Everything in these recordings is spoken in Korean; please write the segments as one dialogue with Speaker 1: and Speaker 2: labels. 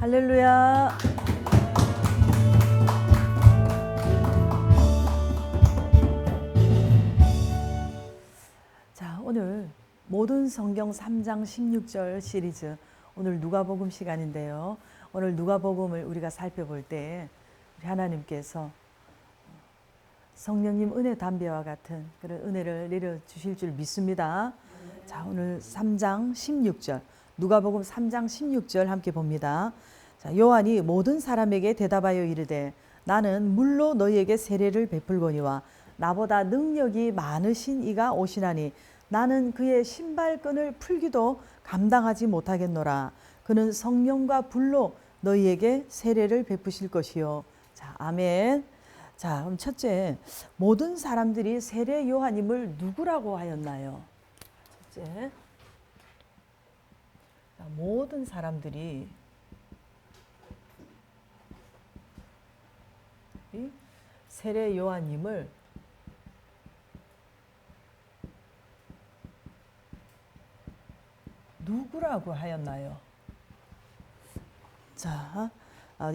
Speaker 1: 할렐루야. 자, 오늘 모든 성경 3장 16절 시리즈, 오늘 누가복음 시간인데요. 오늘 누가복음을 우리가 살펴볼 때 우리 하나님께서 성령님 은혜 담배와 같은 그런 은혜를 내려주실 줄 믿습니다. 자, 오늘 3장 16절, 누가복음 3장 16절 함께 봅니다. 자, 요한이 모든 사람에게 대답하여 이르되 나는 물로 너희에게 세례를 베풀거니와 나보다 능력이 많으신 이가 오시나니 나는 그의 신발끈을 풀기도 감당하지 못하겠노라. 그는 성령과 불로 너희에게 세례를 베푸실 것이요. 자, 아멘. 자, 그럼 첫째, 모든 사람들이 세례 요한님을 누구라고 하였나요? 첫째, 모든 사람들이 세례 요한님을 누구라고 하였나요? 자,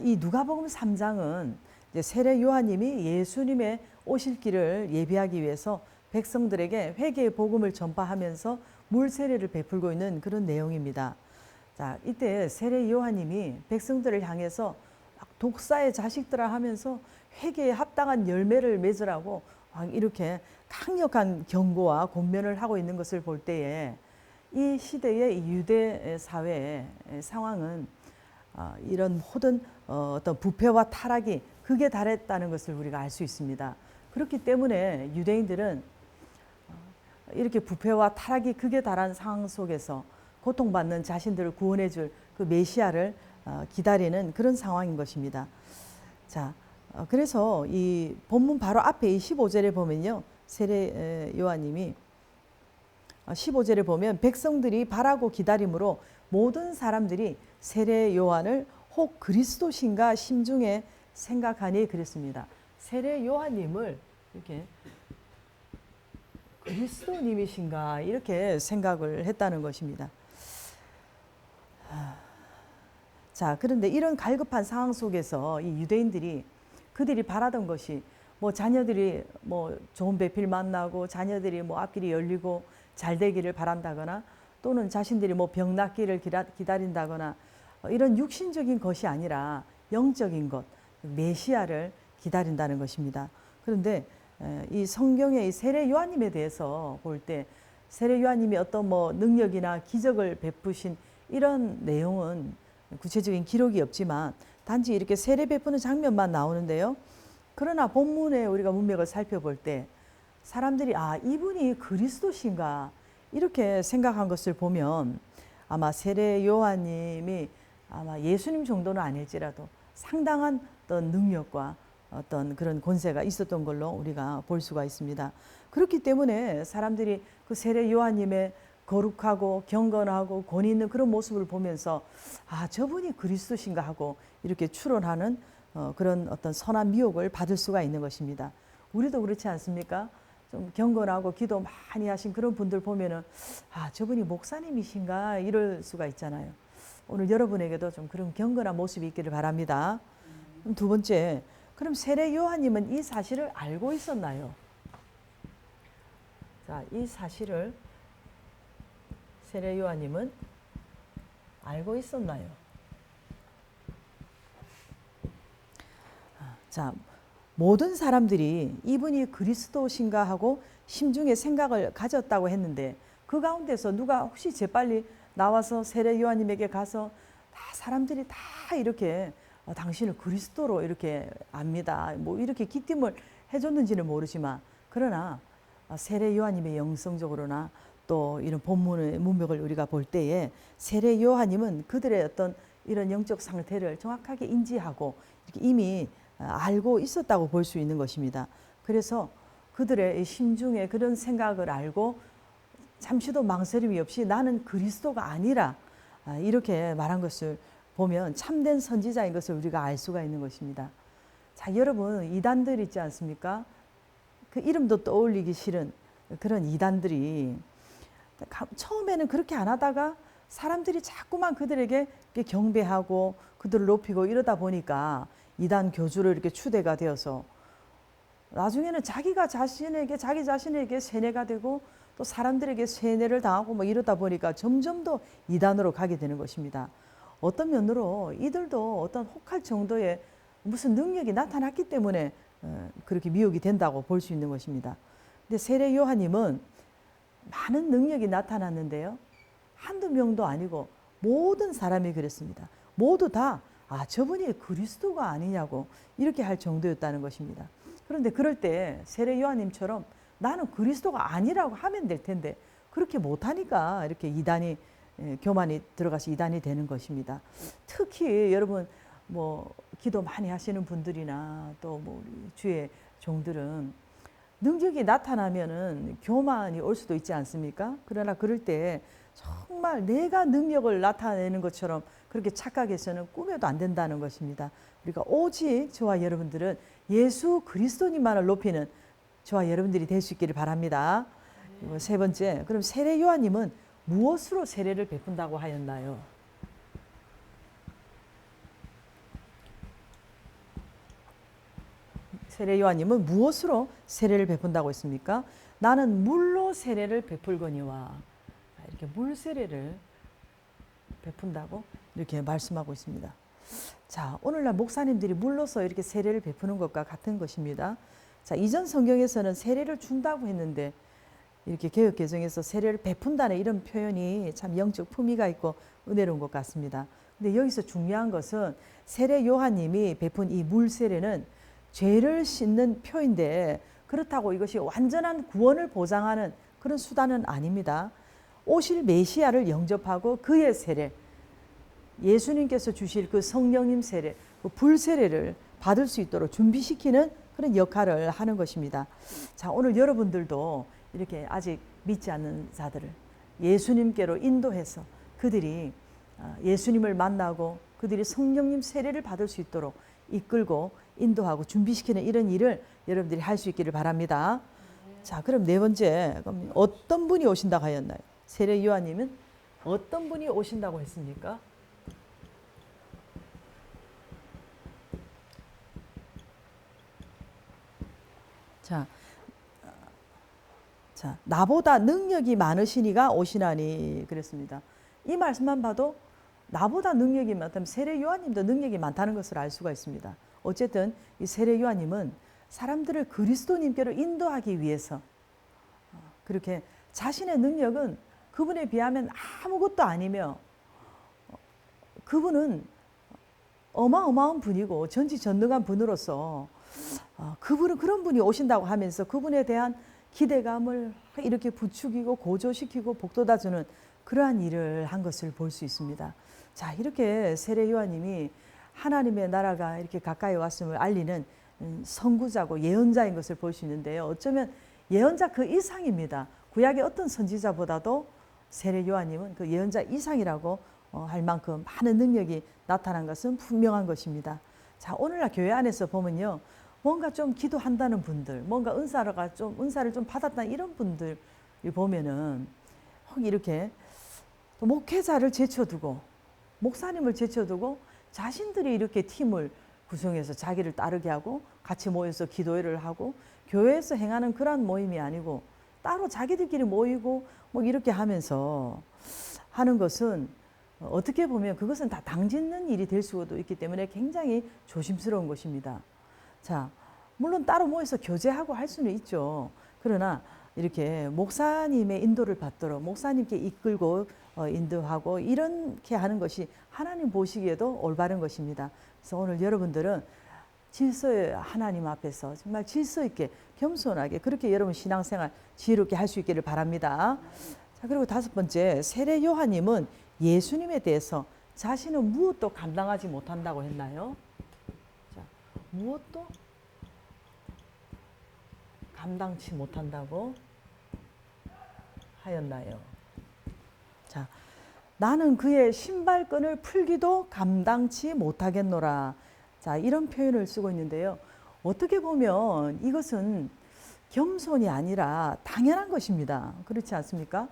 Speaker 1: 이 누가복음 3장은 이제 세례 요한님이 예수님의 오실 길을 예비하기 위해서 백성들에게 회개의 복음을 전파하면서 물 세례를 베풀고 있는 그런 내용입니다. 자, 이때 세례 요한님이 백성들을 향해서 독사의 자식들아 하면서 회개에 합당한 열매를 맺으라고 이렇게 강력한 경고와 권면을 하고 있는 것을 볼 때에 이 시대의 유대 사회의 상황은 이런 모든 어떤 부패와 타락이 극에 달했다는 것을 우리가 알 수 있습니다. 그렇기 때문에 유대인들은 이렇게 부패와 타락이 극에 달한 상황 속에서 고통받는 자신들을 구원해 줄 그 메시아를 기다리는 그런 상황인 것입니다. 자, 그래서 이 본문 바로 앞에 이 15절에 보면요, 세례 요한님이 15절에 보면 백성들이 바라고 기다림으로 모든 사람들이 세례 요한을 혹 그리스도신가 심중에 생각하니 그랬습니다. 세례 요한님을 이렇게 그리스도님이신가 이렇게 생각을 했다는 것입니다. 자, 그런데 이런 갈급한 상황 속에서 이 유대인들이 그들이 바라던 것이 뭐 자녀들이 뭐 좋은 배필 만나고 자녀들이 뭐 앞길이 열리고 잘 되기를 바란다거나 또는 자신들이 뭐 병 낫기를 기다린다거나 이런 육신적인 것이 아니라 영적인 것, 메시아를 기다린다는 것입니다. 그런데 이 성경의 이 세례 요한님에 대해서 볼 때 세례 요한님이 어떤 뭐 능력이나 기적을 베푸신 이런 내용은 구체적인 기록이 없지만 단지 이렇게 세례 베푸는 장면만 나오는데요. 그러나 본문에 우리가 문맥을 살펴볼 때 사람들이 이분이 그리스도신가 이렇게 생각한 것을 보면 아마 세례 요한님이 아마 예수님 정도는 아닐지라도 상당한 어떤 능력과 어떤 그런 권세가 있었던 걸로 우리가 볼 수가 있습니다. 그렇기 때문에 사람들이 그 세례 요한님의 거룩하고 경건하고 권위 있는 그런 모습을 보면서 저분이 그리스도신가 하고 이렇게 추론하는 그런 어떤 선한 미혹을 받을 수가 있는 것입니다. 우리도 그렇지 않습니까? 좀 경건하고 기도 많이 하신 그런 분들 보면은 저분이 목사님이신가 이럴 수가 있잖아요. 오늘 여러분에게도 좀 그런 경건한 모습이 있기를 바랍니다. 그럼 두 번째, 그럼 세례 요한님은 이 사실을 알고 있었나요? 자, 이 사실을 세례 요한님은 알고 있었나요? 자, 모든 사람들이 이분이 그리스도신가 하고 심중에 생각을 가졌다고 했는데 그 가운데서 누가 혹시 재빨리 나와서 세례 요한님에게 가서 사람들이 다 이렇게 당신을 그리스도로 이렇게 압니다. 뭐 이렇게 기띔을 해줬는지는 모르지만 그러나 세례 요한님의 영성적으로나 또 이런 본문의 문맥을 우리가 볼 때에 세례 요한님은 그들의 어떤 이런 영적 상태를 정확하게 인지하고 이렇게 이미 알고 있었다고 볼 수 있는 것입니다. 그래서 그들의 심중에 그런 생각을 알고 잠시도 망설임이 없이 나는 그리스도가 아니라 이렇게 말한 것을 보면 참된 선지자인 것을 우리가 알 수가 있는 것입니다. 자, 여러분 이단들 있지 않습니까? 그 이름도 떠올리기 싫은 그런 이단들이 처음에는 그렇게 안 하다가 사람들이 자꾸만 그들에게 이렇게 경배하고 그들을 높이고 이러다 보니까 이단 교주로 이렇게 추대가 되어서 나중에는 자기 자신에게 세뇌가 되고 또 사람들에게 세뇌를 당하고 뭐 이러다 보니까 점점 더 이단으로 가게 되는 것입니다. 어떤 면으로 이들도 어떤 혹할 정도의 무슨 능력이 나타났기 때문에 그렇게 미혹이 된다고 볼 수 있는 것입니다. 근데 세례 요한님은 많은 능력이 나타났는데요. 한두 명도 아니고 모든 사람이 그랬습니다. 모두 다 저분이 그리스도가 아니냐고 이렇게 할 정도였다는 것입니다. 그런데 그럴 때 세례 요한님처럼 나는 그리스도가 아니라고 하면 될 텐데 그렇게 못하니까 이렇게 이단이 교만이 들어가서 이단이 되는 것입니다. 특히 여러분 뭐 기도 많이 하시는 분들이나 또 뭐 주의 종들은 능력이 나타나면은 교만이 올 수도 있지 않습니까? 그러나 그럴 때 정말 내가 능력을 나타내는 것처럼 그렇게 착각해서는 꿈에도 안 된다는 것입니다. 그러니까 오직 저와 여러분들은 예수 그리스도님만을 높이는 저와 여러분들이 될 수 있기를 바랍니다. 세 번째, 그럼 세례 요한님은 무엇으로 세례를 베푼다고 하였나요? 세례 요한님은 무엇으로 세례를 베푼다고 했습니까? 나는 물로 세례를 베풀거니와 이렇게 물 세례를 베푼다고 이렇게 말씀하고 있습니다. 자, 오늘날 목사님들이 물로서 이렇게 세례를 베푸는 것과 같은 것입니다. 자, 이전 성경에서는 세례를 준다고 했는데 이렇게 개역 개정에서 세례를 베푼다는 이런 표현이 참 영적 품위가 있고 은혜로운 것 같습니다. 근데 여기서 중요한 것은 세례 요한님이 베푼 이 물 세례는 죄를 씻는 표인데 그렇다고 이것이 완전한 구원을 보장하는 그런 수단은 아닙니다. 오실 메시아를 영접하고 그의 세례, 예수님께서 주실 그 성령님 세례, 그 불 세례를 받을 수 있도록 준비시키는 그런 역할을 하는 것입니다. 자, 오늘 여러분들도 이렇게 아직 믿지 않는 자들을 예수님께로 인도해서 그들이 예수님을 만나고 그들이 성령님 세례를 받을 수 있도록 이끌고 인도하고 준비시키는 이런 일을 여러분들이 할 수 있기를 바랍니다. 자, 그럼 네 번째, 그럼 어떤 분이 오신다고 하였나요? 세례 요한님은 어떤 분이 오신다고 했습니까? 자, 나보다 능력이 많으시니가 오시나니 그랬습니다. 이 말씀만 봐도 나보다 능력이 많다면 세례 요한님도 능력이 많다는 것을 알 수가 있습니다. 어쨌든 이 세례 요한님은 사람들을 그리스도님께로 인도하기 위해서 그렇게 자신의 능력은 그분에 비하면 아무것도 아니며 그분은 어마어마한 분이고 전지전능한 분으로서 그분은 그런 분이 오신다고 하면서 그분에 대한 기대감을 이렇게 부추기고 고조시키고 복돋아주는 그러한 일을 한 것을 볼 수 있습니다. 자, 이렇게 세례 요한님이 하나님의 나라가 이렇게 가까이 왔음을 알리는 선구자고 예언자인 것을 볼 수 있는데요. 어쩌면 예언자 그 이상입니다. 구약의 어떤 선지자보다도 세례 요한님은 그 예언자 이상이라고 할 만큼 많은 능력이 나타난 것은 분명한 것입니다. 자, 오늘날 교회 안에서 보면요. 뭔가 좀 기도한다는 분들, 뭔가 은사를 좀 받았다는 이런 분들이 보면은 혹 이렇게 또 목회자를 제쳐두고 목사님을 제쳐두고 자신들이 이렇게 팀을 구성해서 자기를 따르게 하고 같이 모여서 기도회를 하고 교회에서 행하는 그런 모임이 아니고 따로 자기들끼리 모이고 뭐 이렇게 하면서 하는 것은 어떻게 보면 그것은 다 당짓는 일이 될 수도 있기 때문에 굉장히 조심스러운 것입니다. 자, 물론 따로 모여서 교제하고 할 수는 있죠. 그러나 이렇게 목사님의 인도를 받도록 목사님께 이끌고 인도하고 이렇게 하는 것이 하나님 보시기에도 올바른 것입니다. 그래서 오늘 여러분들은 질서의 하나님 앞에서 정말 질서 있게 겸손하게 그렇게 여러분 신앙생활 지혜롭게 할 수 있기를 바랍니다. 자, 그리고 다섯 번째, 세례 요한님은 예수님에 대해서 자신은 무엇도 감당하지 못한다고 했나요? 자, 무엇도 감당치 못한다고 하였나요? 자, 나는 그의 신발끈을 풀기도 감당치 못하겠노라. 자, 이런 표현을 쓰고 있는데요. 어떻게 보면 이것은 겸손이 아니라 당연한 것입니다. 그렇지 않습니까?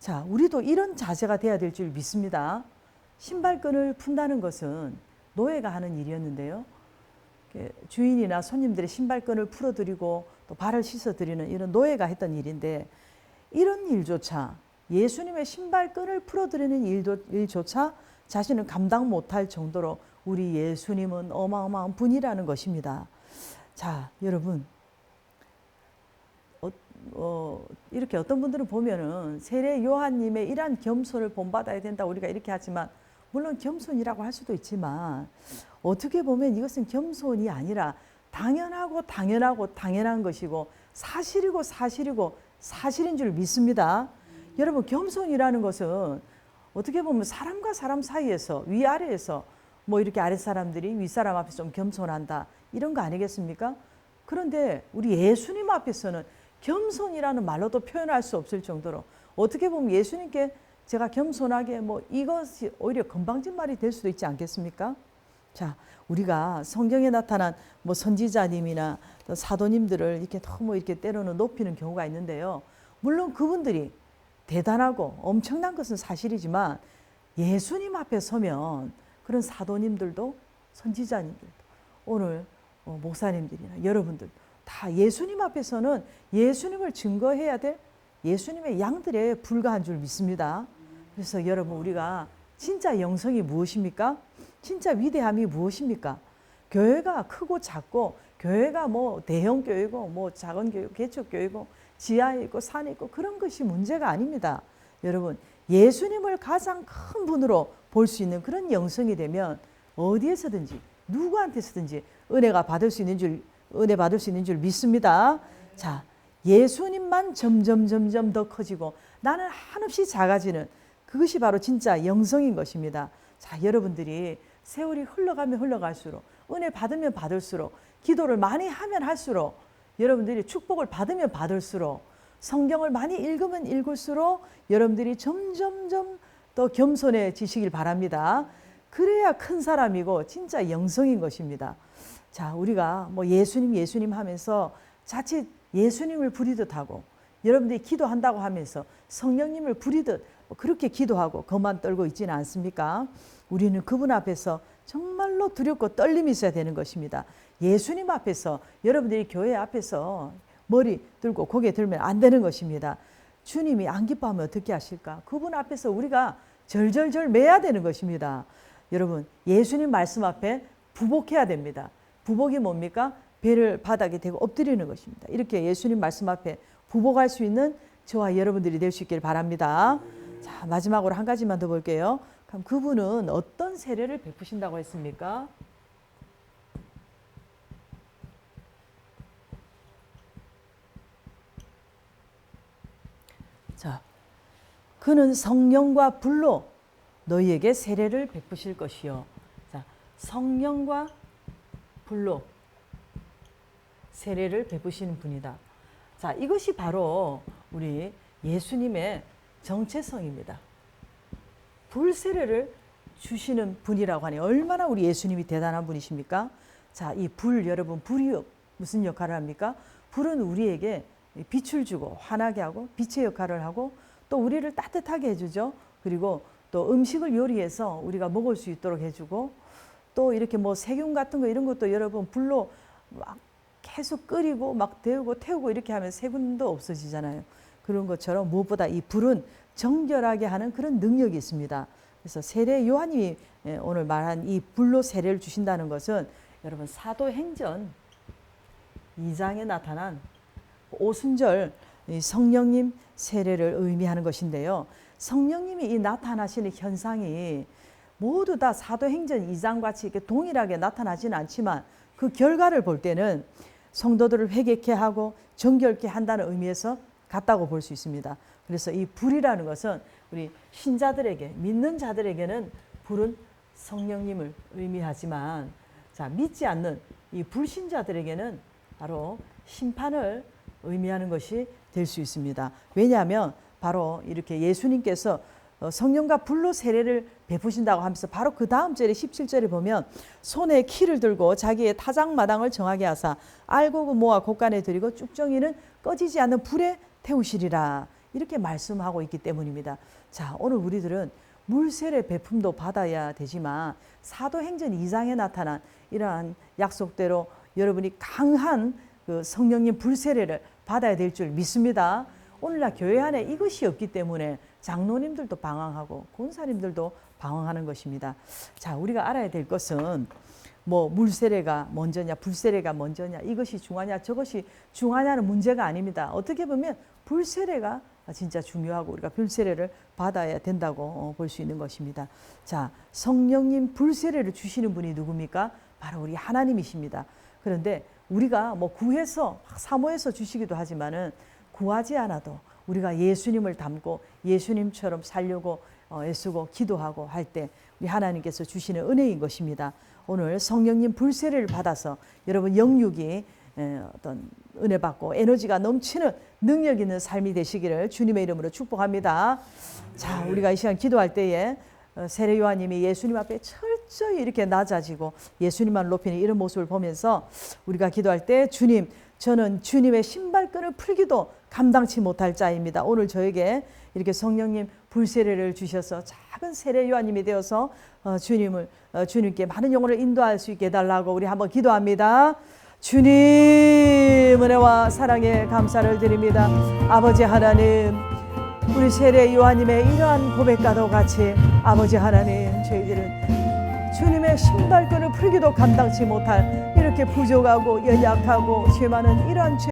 Speaker 1: 자, 우리도 이런 자세가 돼야 될 줄 믿습니다. 신발끈을 푼다는 것은 노예가 하는 일이었는데요. 주인이나 손님들의 신발끈을 풀어드리고 또 발을 씻어드리는 이런 노예가 했던 일인데, 이런 일조차, 예수님의 신발끈을 풀어드리는 일조차 자신은 감당 못할 정도로 우리 예수님은 어마어마한 분이라는 것입니다. 자, 여러분, 이렇게 어떤 분들은 보면은 세례 요한님의 이러한 겸손을 본받아야 된다 우리가 이렇게 하지만, 물론 겸손이라고 할 수도 있지만 어떻게 보면 이것은 겸손이 아니라 당연한 것이고 사실인 줄 믿습니다. 여러분, 겸손이라는 것은 어떻게 보면 사람과 사람 사이에서, 위아래에서 뭐 이렇게 아랫사람들이 윗사람 앞에서 좀 겸손한다 이런 거 아니겠습니까? 그런데 우리 예수님 앞에서는 겸손이라는 말로도 표현할 수 없을 정도로, 어떻게 보면 예수님께 제가 겸손하게 뭐 이것이 오히려 건방진말이 될 수도 있지 않겠습니까? 자, 우리가 성경에 나타난 뭐 선지자님이나 사도님들을 이렇게 너무 이렇게 때로는 높이는 경우가 있는데요. 물론 그분들이 대단하고 엄청난 것은 사실이지만, 예수님 앞에 서면 그런 사도님들도 선지자님들도 오늘 목사님들이나 여러분들 다 예수님 앞에서는 예수님을 증거해야 될 예수님의 양들에 불과한 줄 믿습니다. 그래서 여러분, 우리가 진짜 영성이 무엇입니까? 진짜 위대함이 무엇입니까? 교회가 크고 작고, 교회가 뭐 대형 교회고 뭐 작은 교회, 개척 교회고 지하에 있고 산에 있고 그런 것이 문제가 아닙니다. 여러분, 예수님을 가장 큰 분으로 볼 수 있는 그런 영성이 되면 어디에서든지 누구한테서든지 은혜 받을 수 있는 줄 믿습니다. 자, 예수님만 점점 더 커지고 나는 한없이 작아지는 그것이 바로 진짜 영성인 것입니다. 자, 여러분들이 세월이 흘러가면 흘러갈수록, 은혜 받으면 받을수록, 기도를 많이 하면 할수록, 여러분들이 축복을 받으면 받을수록, 성경을 많이 읽으면 읽을수록 여러분들이 점점점 더 겸손해지시길 바랍니다. 그래야 큰 사람이고 진짜 영성인 것입니다. 자, 우리가 뭐 예수님 하면서 자칫 예수님을 부리듯 하고, 여러분들이 기도한다고 하면서 성령님을 부리듯 그렇게 기도하고 거만 떨고 있지는 않습니까? 우리는 그분 앞에서 정말로 두렵고 떨림이 있어야 되는 것입니다. 예수님 앞에서, 여러분들이 교회 앞에서 머리 들고 고개 들면 안 되는 것입니다. 주님이 안 기뻐하면 어떻게 하실까? 그분 앞에서 우리가 절절절 매야 되는 것입니다. 여러분, 예수님 말씀 앞에 부복해야 됩니다. 부복이 뭡니까? 배를 바닥에 대고 엎드리는 것입니다. 이렇게 예수님 말씀 앞에 부복할 수 있는 저와 여러분들이 될 수 있기를 바랍니다. 자, 마지막으로 한 가지만 더 볼게요. 그럼 그분은 어떤 세례를 베푸신다고 했습니까? 자, 그는 성령과 불로 너희에게 세례를 베푸실 것이요. 자, 성령과 불로 세례를 베푸시는 분이다. 자, 이것이 바로 우리 예수님의 정체성입니다. 불 세례를 주시는 분이라고 하니 얼마나 우리 예수님이 대단한 분이십니까? 자, 이 불, 여러분, 불이 무슨 역할을 합니까? 불은 우리에게 빛을 주고 환하게 하고 빛의 역할을 하고 또 우리를 따뜻하게 해주죠. 그리고 또 음식을 요리해서 우리가 먹을 수 있도록 해주고, 또 이렇게 뭐 세균 같은 거 이런 것도 여러분 불로 막 계속 끓이고 막 데우고 태우고 이렇게 하면 세균도 없어지잖아요. 그런 것처럼 무엇보다 이 불은 정결하게 하는 그런 능력이 있습니다. 그래서 세례 요한이 오늘 말한 이 불로 세례를 주신다는 것은 여러분 사도행전 2장에 나타난 오순절 성령님 세례를 의미하는 것인데요. 성령님이 이 나타나시는 현상이 모두 다 사도행전 2장 같이 이렇게 동일하게 나타나지는 않지만 그 결과를 볼 때는 성도들을 회개케 하고 정결케 한다는 의미에서 같다고 볼 수 있습니다. 그래서 이 불이라는 것은 우리 신자들에게, 믿는 자들에게는 불은 성령님을 의미하지만, 자, 믿지 않는 이 불신자들에게는 바로 심판을 의미하는 것이 될 수 있습니다. 왜냐하면 바로 이렇게 예수님께서 성령과 불로 세례를 베푸신다고 하면서 바로 그 다음 절에 17절에 보면 손에 키를 들고 자기의 타작마당을 정하게 하사 알고 모아 곳간에 들이고 쭉정이는 꺼지지 않는 불에 태우시리라. 이렇게 말씀하고 있기 때문입니다. 자, 오늘 우리들은 물세례 베품도 받아야 되지만 사도행전 2장에 나타난 이러한 약속대로 여러분이 강한 그 성령님 불세례를 받아야 될 줄 믿습니다. 오늘날 교회 안에 이것이 없기 때문에 장로님들도 방황하고 권사님들도 방황하는 것입니다. 자, 우리가 알아야 될 것은 뭐 물세례가 먼저냐 불세례가 먼저냐 이것이 중요하냐 저것이 중요하냐는 문제가 아닙니다. 어떻게 보면 불세례가 진짜 중요하고 우리가 불세례를 받아야 된다고 볼 수 있는 것입니다. 자, 성령님 불세례를 주시는 분이 누굽니까? 바로 우리 하나님이십니다. 그런데 우리가 뭐 구해서 사모해서 주시기도 하지만은 구하지 않아도 우리가 예수님을 닮고 예수님처럼 살려고 애쓰고 기도하고 할 때 우리 하나님께서 주시는 은혜인 것입니다. 오늘 성령님 불세례를 받아서 여러분 영육이 어떤 은혜 받고 에너지가 넘치는 능력 있는 삶이 되시기를 주님의 이름으로 축복합니다. 자, 우리가 이 시간 기도할 때에 세례 요한님이 예수님 앞에 철저히 이렇게 낮아지고 예수님만 높이는 이런 모습을 보면서 우리가 기도할 때 주님, 저는 주님의 신발끈을 풀기도 감당치 못할 자입니다. 오늘 저에게 이렇게 성령님 불세례를 주셔서 작은 세례 요한님이 되어서 주님께 많은 영혼을 인도할 수 있게 해달라고 우리 한번 기도합니다. 주님 은혜와 사랑에 감사를 드립니다. 아버지 하나님, 우리 세례 요한님의 이러한 고백과도 같이 아버지 하나님, 저희들은 주님의 신발끈을 풀기도 감당치 못할 이렇게 부족하고 연약하고 죄 많은 이러한 죄